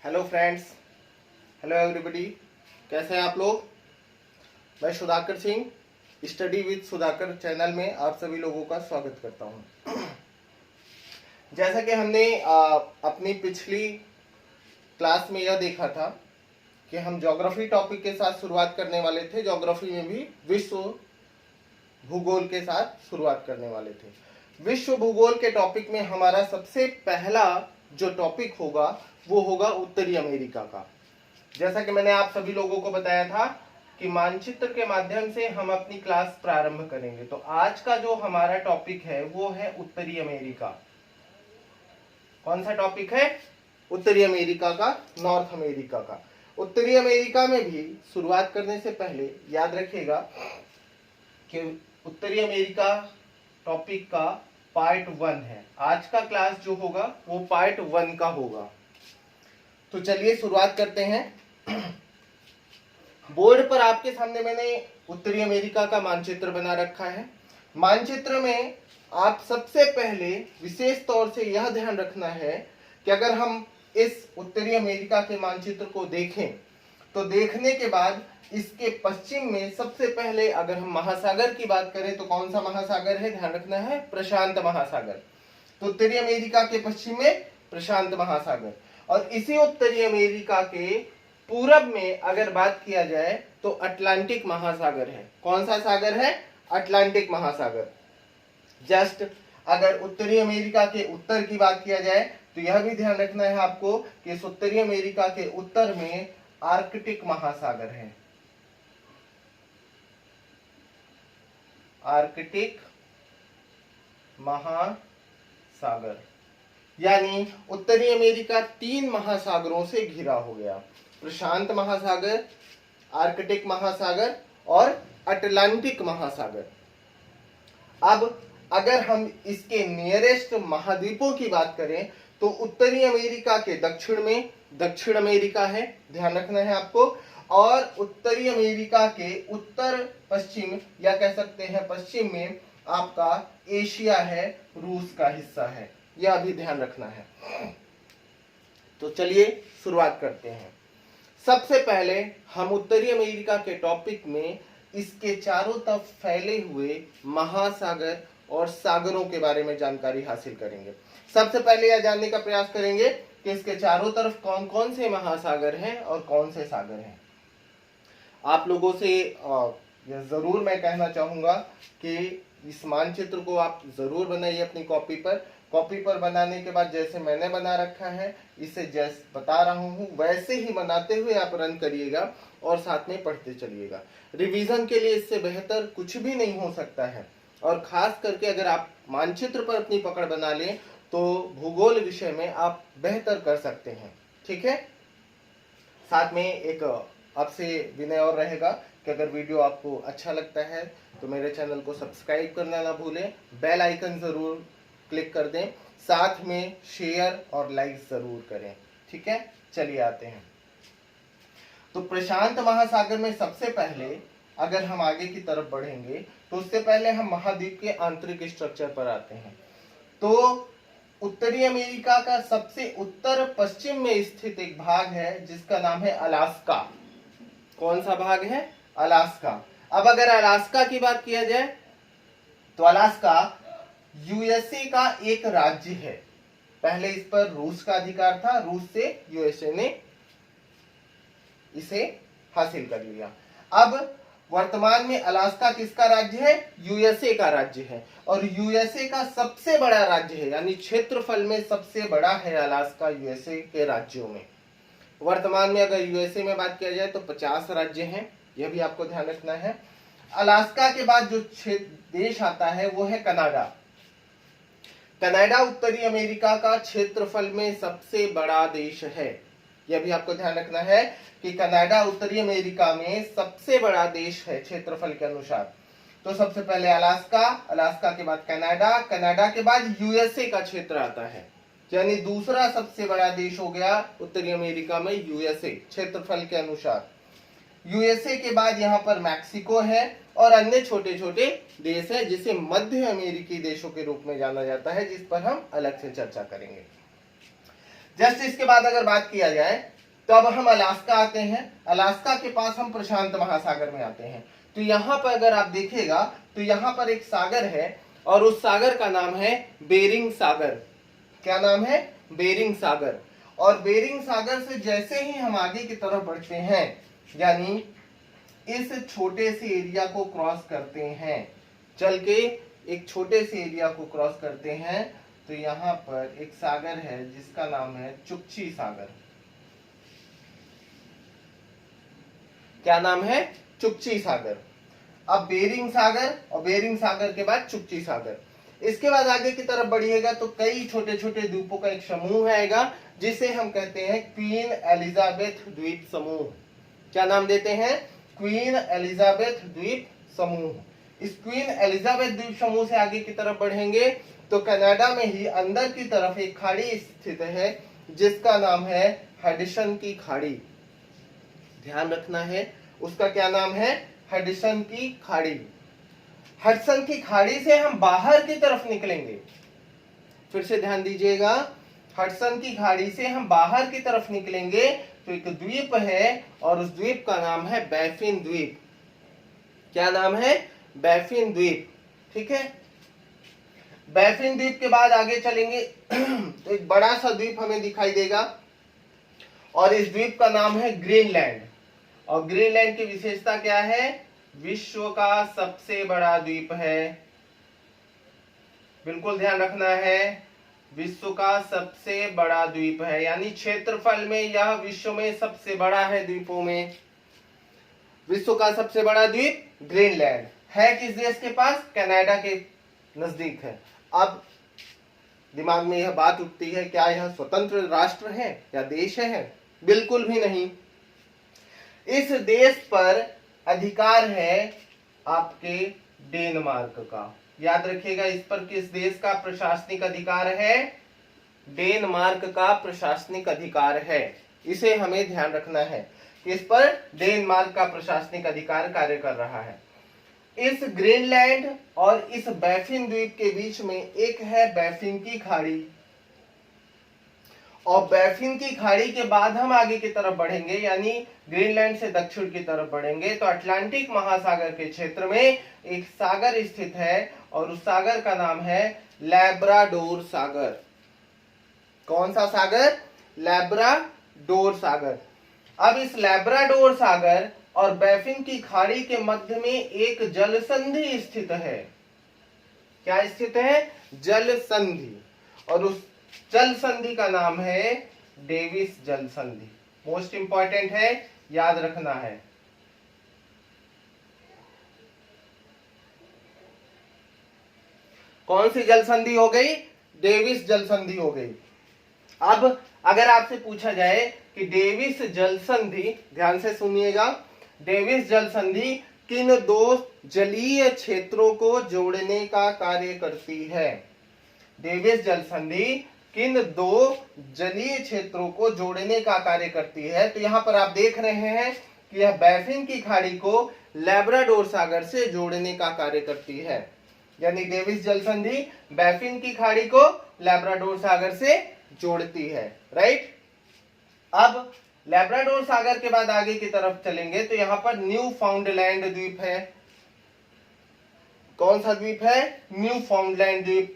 Hello friends, hello everybody. कैसे हैं आप लोग? मैं Sudhakar Singh study with Sudhakar channel में आप सभी लोगों का स्वागत करता हूं। जैसा कि हमने अपनी पिछली क्लास में यह देखा था कि हम ज्योग्राफी टॉपिक के साथ शुरुआत करने वाले थे। ज्योग्राफी में भी विश्व भूगोल के साथ शुरुआत करने वाले थे। विश्व भूगोल के टॉपिक में हमारा सबसे पहला जो टॉपिक होगा वो होगा उत्तरी अमेरिका का। जैसा कि मैंने आप सभी लोगों को बताया था कि मानचित्र के माध्यम से हम अपनी क्लास प्रारंभ करेंगे। तो आज का जो हमारा टॉपिक है वो है उत्तरी अमेरिका। कौन सा टॉपिक है? उत्तरी अमेरिका का, नॉर्थ अमेरिका का। उत्तरी अमेरिका में भी शुरुआत करने से पहले याद रखिएगा कि उत्तरी अमेरिका टॉपिक का पार्ट 1 है। आज का क्लास जो होगा वो पार्ट 1 का होगा। तो चलिए शुरुआत करते हैं। बोर्ड पर आपके सामने मैंने उत्तरी अमेरिका का मानचित्र बना रखा है। मानचित्र में आप सबसे पहले विशेष तौर से यह ध्यान रखना है कि अगर हम इस उत्तरी अमेरिका के मानचित्र को देखें तो देखने के बाद इसके पश्चिम में सबसे पहले अगर हम महासागर की बात करें तो कौन सा महासागर है? ध्यान रखना है, प्रशांत महासागर। तो उत्तरी अमेरिका के पश्चिम में प्रशांत महासागर, और इसी उत्तरी अमेरिका के पूरब में अगर बात किया जाए तो अटलांटिक महासागर है। कौन सा सागर है? अटलांटिक महासागर। जस्ट अगर उत्तरी अमेरिका के उत्तर की बात किया जाए तो यह भी ध्यान रखना है आपको कि इस उत्तरी अमेरिका के उत्तर में आर्कटिक महासागर है। आर्कटिक महासागर, यानी उत्तरी अमेरिका 3 महासागरों से घिरा हो गया। प्रशांत महासागर, आर्कटिक महासागर और अटलांटिक महासागर। अब अगर हम इसके नियरेस्ट महाद्वीपों की बात करें तो उत्तरी अमेरिका के दक्षिण में दक्षिण अमेरिका है, ध्यान रखना है आपको, और उत्तरी अमेरिका के उत्तर पश्चिम या कह सकते हैं पश्चिम में आपका एशिया है, रूस का हिस्सा है। यह भी ध्यान रखना है। तो चलिए शुरुआत करते हैं। सबसे पहले हम उत्तरी अमेरिका के टॉपिक में इसके चारों तरफ फैले हुए महासागर और सागरों के बारे में जानकारी हासिल करेंगे। सबसे पहले यह जानने का प्रयास करेंगे कि इसके चारों तरफ कौन कौन से महासागर हैं और कौन से सागर हैं। आप लोगों से यह जरूर मैं कहना चाहूंगा कि इस मानचित्र को आप जरूर बनाइए अपनी कॉपी पर। कॉपी पर बनाने के बाद जैसे मैंने बना रखा है, इसे जैसे बता रहा हूं वैसे ही बनाते हुए आप रन करिएगा और साथ में पढ़ते चलिएगा। रिवीजन के लिए इससे बेहतर कुछ भी नहीं हो सकता है, और खास करके अगर आप मानचित्र पर अपनी पकड़ बना लें तो भूगोल विषय में आप बेहतर कर सकते हैं। ठीक है। साथ में एक आपसे विनय और रहेगा कि अगर वीडियो आपको अच्छा लगता है तो मेरे चैनल को सब्सक्राइब करना ना भूलें, बेल आइकन जरूर क्लिक कर दें, साथ में शेयर और लाइक जरूर करें। ठीक है, चलिए आते हैं। तो प्रशांत महासागर में सबसे पहले अगर हम आगे की तरफ बढ़ेंगे तो उससे पहले हम महाद्वीप के आंतरिक स्ट्रक्चर पर आते हैं। तो उत्तरी अमेरिका का सबसे उत्तर पश्चिम में स्थित एक भाग है जिसका नाम है अलास्का। कौन सा भाग है? अलास्का। अब अगर अलास्का की बात किया जाए तो अलास्का यूएसए का एक राज्य है। पहले इस पर रूस का अधिकार था, रूस से यूएसए ने इसे हासिल कर लिया। अब वर्तमान में अलास्का किसका राज्य है? यूएसए का राज्य है, और यूएसए का सबसे बड़ा राज्य है, यानी क्षेत्रफल में सबसे बड़ा है अलास्का यूएसए के राज्यों में। वर्तमान में अगर यूएसए में बात किया जाए तो 50 राज्य हैं, यह भी आपको ध्यान रखना है। अलास्का के बाद जो देश आता है वो है कनाडा। कनाडा उत्तरी अमेरिका का क्षेत्रफल में सबसे बड़ा देश है। यह भी आपको ध्यान रखना है कि कनाडा उत्तरी अमेरिका में सबसे बड़ा देश है क्षेत्रफल के अनुसार। तो सबसे पहले अलास्का, अलास्का के बाद कनाडा, कनाडा के बाद यूएसए का क्षेत्र आता है, यानी दूसरा सबसे बड़ा देश हो गया उत्तरी अमेरिका में यूएसए क्षेत्रफल के अनुसार। यूएसए के बाद यहाँ पर मैक्सिको है और अन्य छोटे छोटे देश है जिसे मध्य अमेरिकी देशों के रूप में जाना जाता है, जिस पर हम अलग से चर्चा करेंगे। जस्ट इसके बाद अगर बात किया जाए तो अब हम अलास्का आते हैं। अलास्का के पास हम प्रशांत महासागर में आते हैं। तो यहां पर अगर आप देखिएगा तो यहां पर एक सागर है और उस सागर का नाम है बेरिंग सागर। क्या नाम है? बेरिंग सागर। और बेरिंग सागर से जैसे ही हम आगे की तरफ बढ़ते हैं, यानी इस छोटे से एरिया को क्रॉस करते हैं, चल के एक छोटे से एरिया को क्रॉस करते हैं, तो यहां पर एक सागर है जिसका नाम है चुक्ची सागर। क्या नाम है? चुक्ची सागर। अब बेरिंग सागर और बेरिंग सागर के बाद चुक्ची सागर। इसके बाद आगे की तरफ बढ़िएगा तो कई छोटे छोटे द्वीपों का एक समूह आएगा जिसे हम कहते हैं क्वीन एलिजाबेथ द्वीप समूह। क्या नाम देते हैं? क्वीन एलिजाबेथ द्वीप समूह। इस क्वीन एलिजाबेथ द्वीप समूह से आगे की तरफ बढ़ेंगे तो कनाडा में ही अंदर की तरफ एक खाड़ी स्थित है जिसका नाम है हडसन की खाड़ी। ध्यान रखना है, उसका क्या नाम है? हडसन की खाड़ी। हडसन की खाड़ी से हम बाहर की तरफ निकलेंगे। फिर से ध्यान दीजिएगा, हडसन की खाड़ी से हम बाहर की तरफ निकलेंगे तो एक द्वीप है और उस द्वीप का नाम है बैफिन द्वीप। क्या नाम है? बैफिन द्वीप। ठीक है। बैफिन द्वीप के बाद आगे चलेंगे तो एक बड़ा सा द्वीप हमें दिखाई देगा और इस द्वीप का नाम है ग्रीनलैंड। और ग्रीनलैंड की विशेषता क्या है? विश्व का सबसे बड़ा द्वीप है। बिल्कुल ध्यान रखना है, विश्व का सबसे बड़ा द्वीप है, यानी क्षेत्रफल में यह विश्व में सबसे बड़ा है द्वीपों में। विश्व का सबसे बड़ा द्वीप ग्रीनलैंड है। किस देश के पास? कनाडा के नजदीक है। अब दिमाग में यह बात उठती है, क्या यह स्वतंत्र राष्ट्र है या देश है? बिल्कुल भी नहीं। इस देश पर अधिकार है आपके डेनमार्क का। याद रखिएगा, इस पर किस देश का प्रशासनिक अधिकार है? डेनमार्क का प्रशासनिक अधिकार है। इसे हमें ध्यान रखना है, इस पर डेनमार्क का प्रशासनिक अधिकार कार्य कर रहा है। इस ग्रीनलैंड और इस बैफिन द्वीप के बीच में एक है बैफिन की खाड़ी। और बैफिन की खाड़ी के बाद हम आगे की तरफ बढ़ेंगे, यानी ग्रीनलैंड से दक्षिण की तरफ बढ़ेंगे तो अटलांटिक महासागर के क्षेत्र में एक सागर स्थित है और उस सागर का नाम है लैब्राडोर सागर। कौन सा सागर? लैब्राडोर सागर। अब इस लैब्राडोर सागर और बैफिन की खाड़ी के मध्य में एक जल संधि स्थित है। क्या स्थित है? जल संधि। और उस जल संधि का नाम है डेविस जल संधि। मोस्ट इंपॉर्टेंट है, याद रखना है। कौन सी जल संधि हो गई? डेविस जल संधि हो गई। अब अगर आपसे पूछा जाए कि डेविस जल संधि, ध्यान से सुनिएगा, डेविस जल संधि किन दो जलीय क्षेत्रों को जोड़ने का कार्य करती है? डेविस जल संधि किन दो जलीय क्षेत्रों को जोड़ने का कार्य करती है? तो यहां पर आप देख रहे हैं कि यह बैफिन की खाड़ी को लैब्राडोर सागर से जोड़ने का कार्य करती है। यानी डेविस जल संधि बैफिन की खाड़ी को लैब्राडोर सागर से जोड़ती है। राइट। अब लैब्राडोर सागर के बाद आगे की तरफ चलेंगे तो यहां पर न्यू फाउंडलैंड द्वीप है। कौन सा द्वीप है? न्यू फाउंडलैंड द्वीप।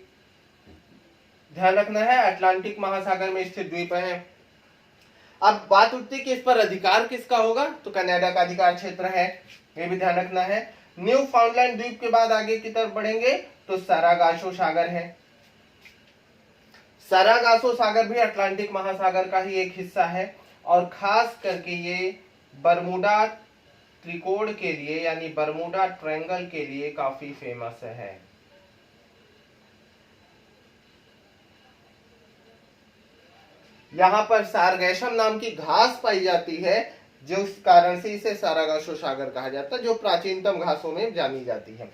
ध्यान रखना है, अटलांटिक महासागर में स्थित द्वीप है। अब बात उठती कि इस पर अधिकार किसका होगा? तो कनाडा का अधिकार क्षेत्र है, ये भी ध्यान रखना है। न्यू फाउंडलैंड द्वीप के बाद आगे की तरफ बढ़ेंगे तो सारागासो सागर है। सारागासो सागर भी अटलांटिक महासागर का ही एक हिस्सा है और खास करके ये बरमूडा त्रिकोण के लिए यानी बरमूडा ट्रायंगल के लिए काफी फेमस है। यहां पर सारगैसम नाम की घास पाई जाती है, जिस कारण से इसे सारागासो सागर कहा जाता है, जो प्राचीनतम घासों में जानी जाती है।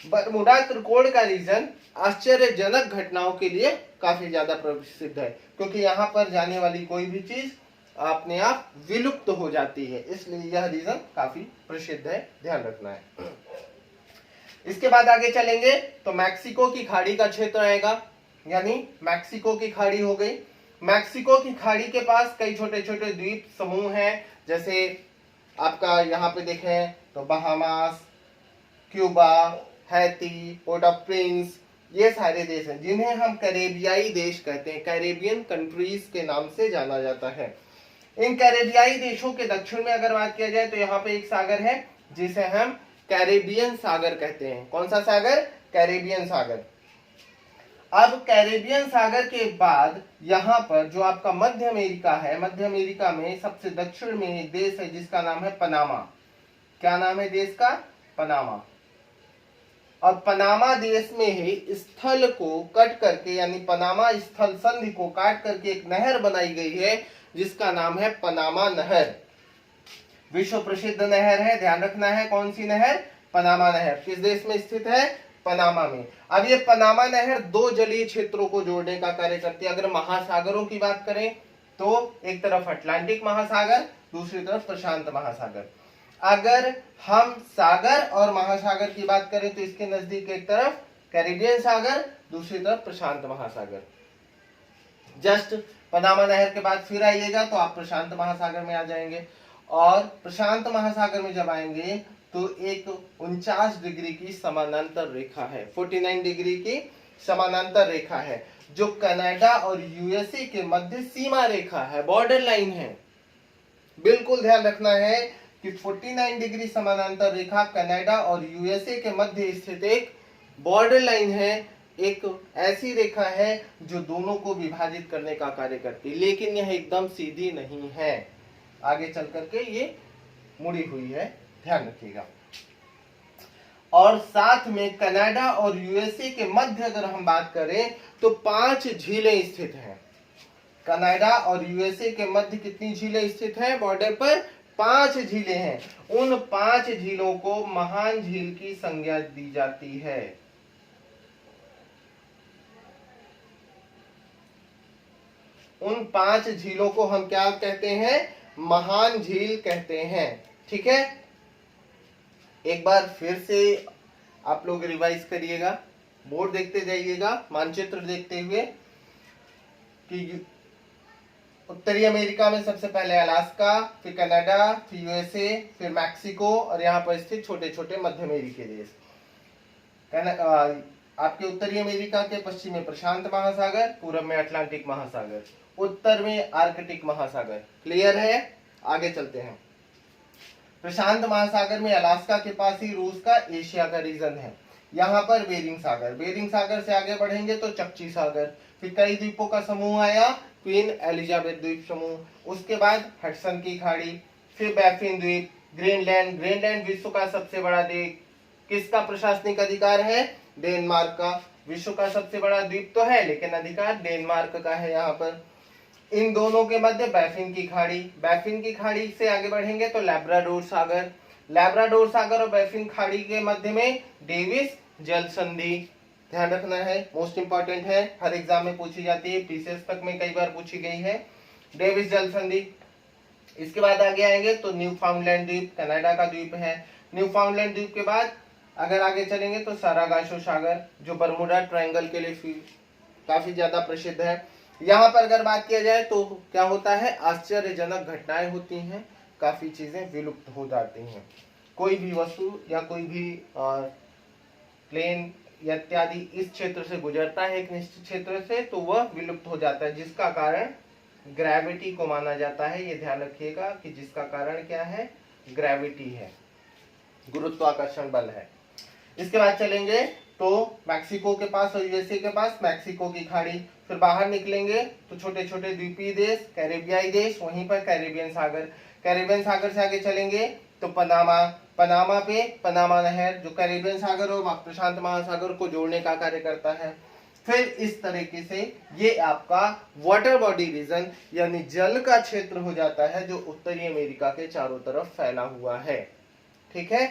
बरमूडा त्रिकोण का रीजन आश्चर्यजनक घटनाओं के लिए काफी ज्यादा प्रसिद्ध है, क्योंकि यहाँ पर जाने वाली कोई भी चीज अपने आप विलुप्त हो जाती है, इसलिए यह रीजन काफी प्रसिद्ध है, ध्यान रखना है। इसके बाद आगे चलेंगे तो मैक्सिको की खाड़ी का क्षेत्र आएगा, यानी मैक्सिको की खाड़ी हो गई। मैक्सिको की खाड़ी के पास कई छोटे छोटे द्वीप समूह हैं, जैसे आपका यहाँ पे देखें तो Bahamas, Cuba, Haiti, port of Prince, ये सारे देश हैं जिन्हें हम कैरेबियाई देश कहते हैं, कैरेबियन कंट्रीज के नाम से जाना जाता है। इन कैरेबियाई देशों के दक्षिण में अगर बात किया जाए तो यहाँ पे एक सागर है जिसे हम कैरेबियन सागर कहते हैं। कौन सा सागर? कैरेबियन सागर। अब कैरेबियन सागर के बाद यहाँ पर जो आपका मध्य अमेरिका है, मध्य अमेरिका में सबसे दक्षिण में एक देश है जिसका नाम है पनामा। क्या नाम है देश का? पनामा। और पनामा देश में ही स्थल को कट करके, यानी पनामा स्थल संधि को काट करके एक नहर बनाई गई है जिसका नाम है पनामा नहर। विश्व प्रसिद्ध नहर है, ध्यान रखना है। कौन सी नहर? पनामा नहर। किस देश में स्थित है? पनामा में। अब ये पनामा नहर दो जलीय क्षेत्रों को जोड़ने का कार्य करती है। अगर महासागरों की बात करें तो एक तरफ अटलांटिक महासागर, दूसरी तरफ प्रशांत महासागर। अगर हम सागर और महासागर की बात करें तो इसके नजदीक एक तरफ कैरिबियन सागर, दूसरी तरफ प्रशांत महासागर। जस्ट पनामा नहर के बाद फिर आइएगा तो आप प्रशांत महासागर में आ जाएंगे, और प्रशांत महासागर में जब आएंगे तो एक 49 डिग्री की समानांतर रेखा है, 49 डिग्री की समानांतर रेखा है, जो कनाडा और यूएसए के मध्य सीमा रेखा है, बॉर्डर लाइन है। बिल्कुल ध्यान रखना है कि 49 डिग्री समानांतर रेखा कनाडा और यूएसए के मध्य स्थित एक बॉर्डर लाइन है, एक ऐसी रेखा है जो दोनों को विभाजित करने का कार्य करती है, लेकिन यह एकदम सीधी नहीं है, आगे चल करके ये मुड़ी हुई है, ध्यान रखिएगा। और साथ में कनाडा और यूएसए के मध्य अगर हम बात करें तो 5 झीलें स्थित हैं। कनाडा और यूएसए के मध्य कितनी झीलें स्थित हैं? बॉर्डर पर 5 झीलें हैं। उन 5 झीलों को महान झील की संज्ञा दी जाती है। उन 5 झीलों को हम क्या कहते हैं? महान झील कहते हैं। ठीक है, एक बार फिर से आप लोग रिवाइज करिएगा, बोर्ड देखते जाइएगा, मानचित्र देखते हुए कि उत्तरी अमेरिका में सबसे पहले अलास्का, फिर कनाडा, फिर यूएसए, फिर मैक्सिको, और यहाँ पर स्थित छोटे छोटे मध्य अमेरिकी देश। आपके उत्तरी अमेरिका के पश्चिम में प्रशांत महासागर, पूर्व में अटलांटिक महासागर, उत्तर में आर्कटिक महासागर। क्लियर है? आगे चलते हैं। प्रशांत महासागर में अलास्का के पास ही रूस का एशिया का रीजन है। यहाँ पर बेरिंग सागर, बेरिंग सागर से आगे बढ़ेंगे तो चकची सागर, फिर कई द्वीपों का समूह आया, क्वीन एलिजाबेथ द्वीप समूह, उसके बाद हडसन की खाड़ी, फिर बैफिन द्वीप, ग्रीनलैंड। ग्रीनलैंड विश्व का सबसे बड़ा द्वीप, किसका प्रशासनिक अधिकार है? डेनमार्क का। विश्व का सबसे बड़ा द्वीप तो है लेकिन अधिकार डेनमार्क का है यहाँ पर। इन दोनों के मध्य बैफिन की खाड़ी, बैफिन की खाड़ी से आगे बढ़ेंगे तो लैब्राडोर सागर, लैब्राडोर सागर और बैफिन खाड़ी के मध्य में डेविस जल संधि। ध्यान रखना है, मोस्ट इंपॉर्टेंट है, हर एग्जाम में पूछी जाती है, पीसीएस तक में कई बार पूछी गई है, डेविस जल संधि। इसके बाद आगे आएंगे तो न्यूफाउंडलैंड द्वीप, कनाडा का द्वीप है। न्यूफाउंडलैंड द्वीप के बाद अगर आगे चलेंगे तो सारागासो सागर, जो बरमुडा ट्रायंगल के लिए काफी ज्यादा प्रसिद्ध है। यहाँ पर अगर बात किया जाए तो क्या होता है? आश्चर्यजनक घटनाएं होती हैं, काफी चीजें विलुप्त हो जाती हैं। कोई भी वस्तु या कोई भी प्लेन या इत्यादि इस क्षेत्र से गुजरता है एक निश्चित क्षेत्र से तो वह विलुप्त हो जाता है, जिसका कारण ग्रेविटी को माना जाता है। ये ध्यान रखिएगा कि जिसका कारण क्या है? ग्रेविटी है, गुरुत्वाकर्षण बल है। इसके बाद चलेंगे तो मैक्सिको के पास और यूएसए के पास मैक्सिको की खाड़ी, फिर बाहर निकलेंगे तो छोटे छोटे द्वीपीय देश, कैरेबियाई देश, वहीं पर कैरेबियन सागर। कैरेबियन सागर से आगे चलेंगे तो पनामा, पनामा पे पनामा नहर जो कैरेबियन सागर और प्रशांत महासागर को जोड़ने का कार्य करता है। फिर इस तरीके से ये आपका वाटर बॉडी रीजन यानी जल का क्षेत्र हो जाता है जो उत्तरी अमेरिका के चारों तरफ फैला हुआ है। ठीक है,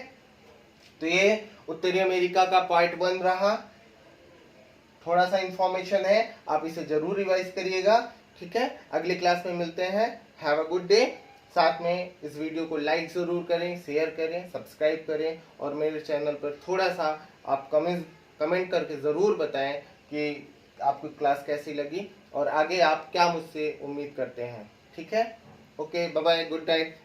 तो ये उत्तरी अमेरिका का पार्ट 1 रहा। थोड़ा सा इंफॉर्मेशन है, आप इसे जरूर रिवाइज करिएगा। ठीक है, अगली क्लास में मिलते हैं। Have a good day. साथ में इस वीडियो को लाइक जरूर करें, शेयर करें, सब्सक्राइब करें, और मेरे चैनल पर थोड़ा सा आप कमेंट करके जरूर बताएं कि आपको क्लास कैसी लगी। और आगे आप क्या मुझसे उम्मीद करते हैं। ठीक है, okay, bye bye, good night.